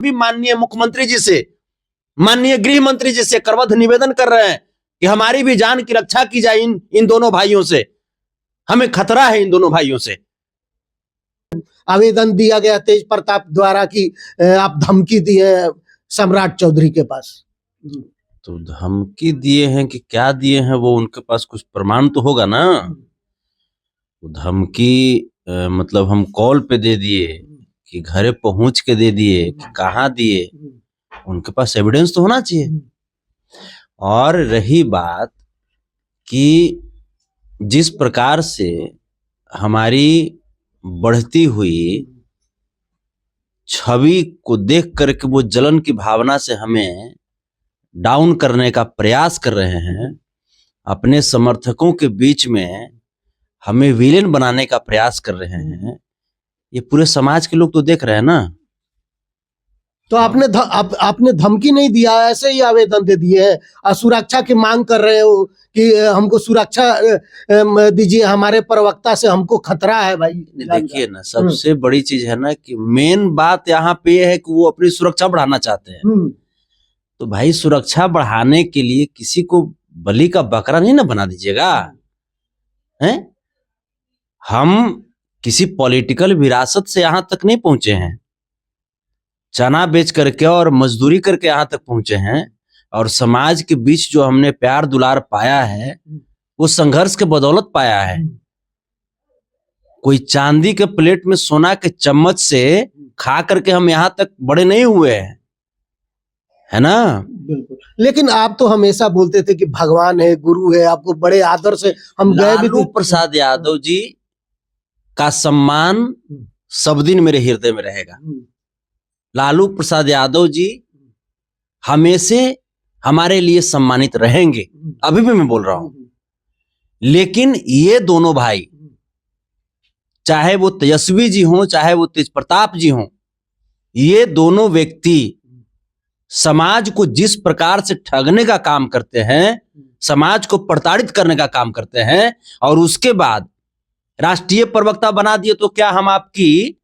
भी माननीय मुख्यमंत्री जी से, माननीय गृह मंत्री जी से करबद्ध निवेदन कर रहे हैं कि हमारी भी जान की रक्षा की जाए इन दोनों भाइयों से। हमें खतरा है इन दोनों भाइयों से। आवेदन दिया गया तेज प्रताप द्वारा कि आप धमकी दिए सम्राट चौधरी के पास। तो धमकी दिए हैं कि क्या दिए हैं, वो उनके पास कुछ प्रमाण तो होगा ना। धमकी मतलब हम कॉल पे दे दिए कि घरे पहुंच के दे दिए कि कहाँ दिए, उनके पास एविडेंस तो होना चाहिए। और रही बात कि जिस प्रकार से हमारी बढ़ती हुई छवि को देख करके वो जलन की भावना से हमें डाउन करने का प्रयास कर रहे हैं, अपने समर्थकों के बीच में हमें विलेन बनाने का प्रयास कर रहे हैं, ये पूरे समाज के लोग तो देख रहे हैं ना। तो आपने धमकी नहीं दिया, ऐसे ही आवेदन दे दिए है, सुरक्षा की मांग कर रहे हो कि हमको सुरक्षा दीजिए, हमारे प्रवक्ता से हमको खतरा है। भाई देखिए ना, सबसे बड़ी चीज है ना कि मेन बात यहाँ पे है कि वो अपनी सुरक्षा बढ़ाना चाहते हैं। तो भाई सुरक्षा बढ़ाने के लिए किसी को बलि का बकरा नहीं ना बना दीजिएगा। हैं? हम किसी पॉलिटिकल विरासत से यहाँ तक नहीं पहुंचे हैं, चना बेच करके और मजदूरी करके यहाँ तक पहुंचे हैं। और समाज के बीच जो हमने प्यार दुलार पाया है वो संघर्ष के बदौलत पाया है। कोई चांदी के प्लेट में सोना के चम्मच से खा करके हम यहाँ तक बड़े नहीं हुए हैं, है ना। बिल्कुल। लेकिन आप तो हमेशा बोलते थे कि भगवान है, गुरु है, आपको बड़े आदर से हम गए भी। लालू प्रसाद यादव जी का सम्मान सब दिन मेरे हृदय में रहेगा। लालू प्रसाद यादव जी हमेशा हमारे लिए सम्मानित रहेंगे, अभी भी मैं बोल रहा हूं। लेकिन ये दोनों भाई, चाहे वो तेजस्वी जी हों चाहे वो तेज प्रताप जी हों, ये दोनों व्यक्ति समाज को जिस प्रकार से ठगने का काम करते हैं, समाज को प्रताड़ित करने का काम करते हैं, और उसके बाद राष्ट्रीय प्रवक्ता बना दिए, तो क्या हम आपकी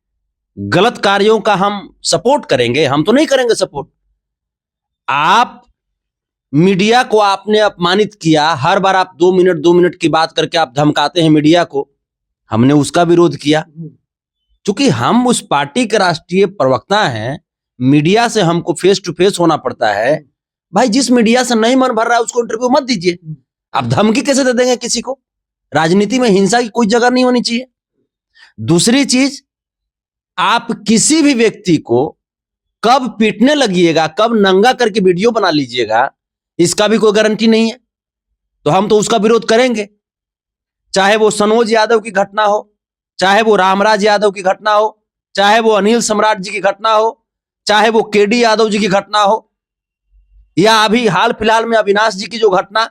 गलत कार्यों का हम सपोर्ट करेंगे? हम तो नहीं करेंगे सपोर्ट। आप मीडिया को आपने अपमानित किया, हर बार आप 2 मिनट की बात करके आप धमकाते हैं मीडिया को, हमने उसका विरोध किया। क्योंकि हम उस पार्टी के राष्ट्रीय प्रवक्ता हैं, मीडिया से हमको फेस टू फेस होना पड़ता है। भाई जिस मीडिया से नहीं मन भर रहा है उसको इंटरव्यू मत दीजिए। आप धमकी कैसे दे देंगे किसी को? राजनीति में हिंसा की कोई जगह नहीं होनी चाहिए। दूसरी चीज, आप किसी भी व्यक्ति को कब पीटने लगिएगा, कब नंगा करके वीडियो बना लीजिएगा, इसका भी कोई गारंटी नहीं है। तो हम तो उसका विरोध करेंगे, चाहे वो सनोज यादव की घटना हो, चाहे वो रामराज यादव की घटना हो, चाहे वो अनिल सम्राट जी की घटना हो, चाहे वो केडी यादव जी की घटना हो, या अभी हाल फिलहाल में अविनाश जी की जो घटना।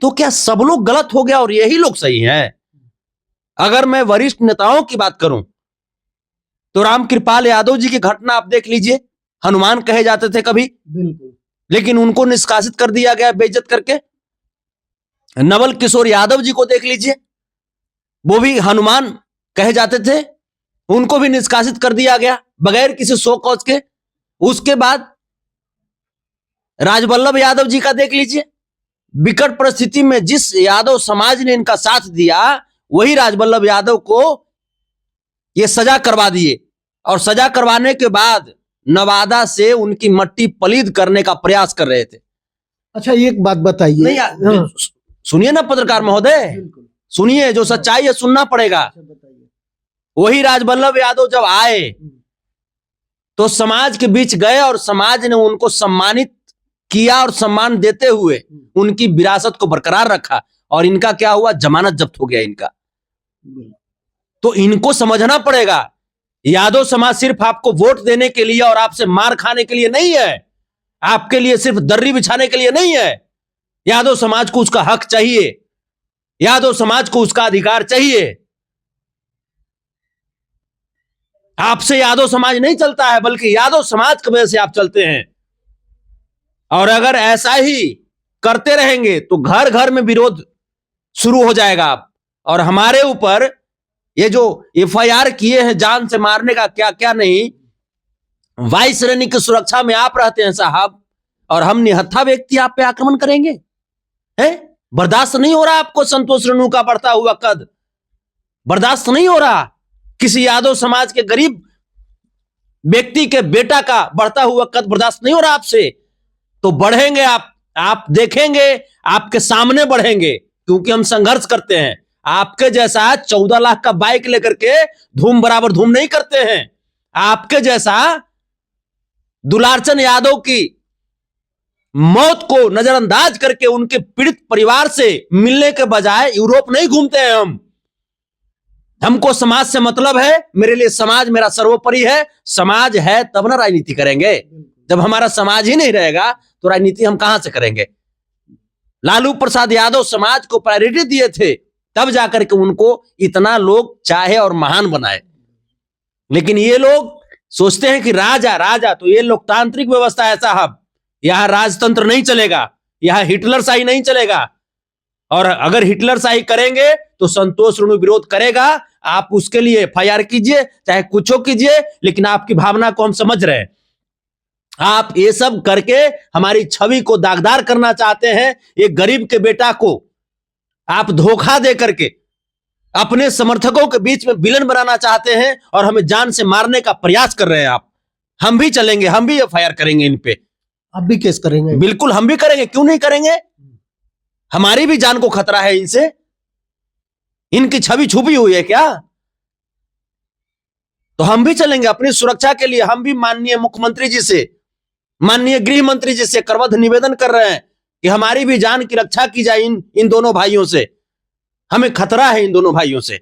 तो क्या सब लोग गलत हो गया और यही लोग सही हैं? अगर मैं वरिष्ठ नेताओं की बात करूं तो रामकृपाल यादव जी की घटना आप देख लीजिए, हनुमान कहे जाते थे कभी, बिल्कुल, लेकिन उनको निष्कासित कर दिया गया बेइज्जत करके। नवल किशोर यादव जी को देख लीजिए, वो भी हनुमान कहे जाते थे, उनको भी निष्कासित कर दिया गया बगैर किसी शो कॉज के। उसके बाद राजवल्लभ यादव जी का देख लीजिए, विकट परिस्थिति में जिस यादव समाज ने इनका साथ दिया, वही राजवल्लभ यादव को ये सजा करवा दिए, और सजा करवाने के बाद नवादा से उनकी मट्टी पलीद करने का प्रयास कर रहे थे। अच्छा एक बात बताइए। नहीं, सुनिए ना पत्रकार महोदय, सुनिए, जो सच्चाई है सुनना पड़ेगा। वही राजवल्लभ यादव जब आए तो समाज के बीच गए और समाज ने उनको सम्मानित किया, और सम्मान देते हुए उनकी विरासत को बरकरार रखा। और इनका क्या हुआ? जमानत जब्त हो गया इनका। तो इनको समझना पड़ेगा, यादव समाज सिर्फ आपको वोट देने के लिए और आपसे मार खाने के लिए नहीं है, आपके लिए सिर्फ दर्री बिछाने के लिए नहीं है। यादव समाज को उसका हक चाहिए, यादव समाज को उसका अधिकार चाहिए। आपसे यादव समाज नहीं चलता है, बल्कि यादव समाज की वजह से आप चलते हैं। और अगर ऐसा ही करते रहेंगे तो घर घर में विरोध शुरू हो जाएगा। और हमारे ऊपर ये जो FIR किए हैं जान से मारने का, क्या क्या नहीं, वायु श्रेणी की सुरक्षा में आप रहते हैं साहब, और हम निहत्था व्यक्ति आप पे आक्रमण करेंगे? हैं? बर्दाश्त नहीं हो रहा आपको संतोष रेणु का बढ़ता हुआ कद? बर्दाश्त नहीं हो रहा किसी यादव समाज के गरीब व्यक्ति के बेटा का बढ़ता हुआ कद बर्दाश्त नहीं हो रहा आपसे? तो बढ़ेंगे आप देखेंगे, आपके सामने बढ़ेंगे, क्योंकि हम संघर्ष करते हैं। आपके जैसा 14 लाख का बाइक लेकर के धूम बराबर धूम नहीं करते हैं। आपके जैसा दुलारचंद यादव की मौत को नजरअंदाज करके उनके पीड़ित परिवार से मिलने के बजाय यूरोप नहीं घूमते हैं हम। हमको समाज से मतलब है, मेरे लिए समाज मेरा सर्वोपरि है। समाज है तब ना राजनीति करेंगे। जब हमारा समाज ही नहीं रहेगा तो राजनीति हम कहां से करेंगे? लालू प्रसाद यादव समाज को प्रायोरिटी दिए थे, तब जाकर के उनको इतना लोग चाहे और महान बनाए। लेकिन ये लोग सोचते हैं कि राजा तो ये लोकतांत्रिक व्यवस्था है साहब, यहां राजतंत्र नहीं चलेगा, यहां हिटलरशाही नहीं चलेगा। और अगर हिटलरशाही करेंगे तो संतोष रेणु विरोध करेगा। आप उसके लिए FIR कीजिए, चाहे कुछ कीजिए, लेकिन आपकी भावना को हम समझ रहे हैं। आप ये सब करके हमारी छवि को दागदार करना चाहते हैं। एक गरीब के बेटा को आप धोखा दे करके अपने समर्थकों के बीच में विलन बनाना चाहते हैं और हमें जान से मारने का प्रयास कर रहे हैं आप। हम भी चलेंगे, हम भी FIR करेंगे इन पे। आप भी केस करेंगे? बिल्कुल हम भी करेंगे, क्यों नहीं करेंगे? हमारी भी जान को खतरा है इनसे। इनकी छवि छुपी हुई है क्या? तो हम भी चलेंगे अपनी सुरक्षा के लिए। हम भी माननीय मुख्यमंत्री जी से, माननीय गृह मंत्री जी से करवध निवेदन कर रहे हैं कि हमारी भी जान की रक्षा की जाए इन दोनों भाइयों से। हमें खतरा है इन दोनों भाइयों से।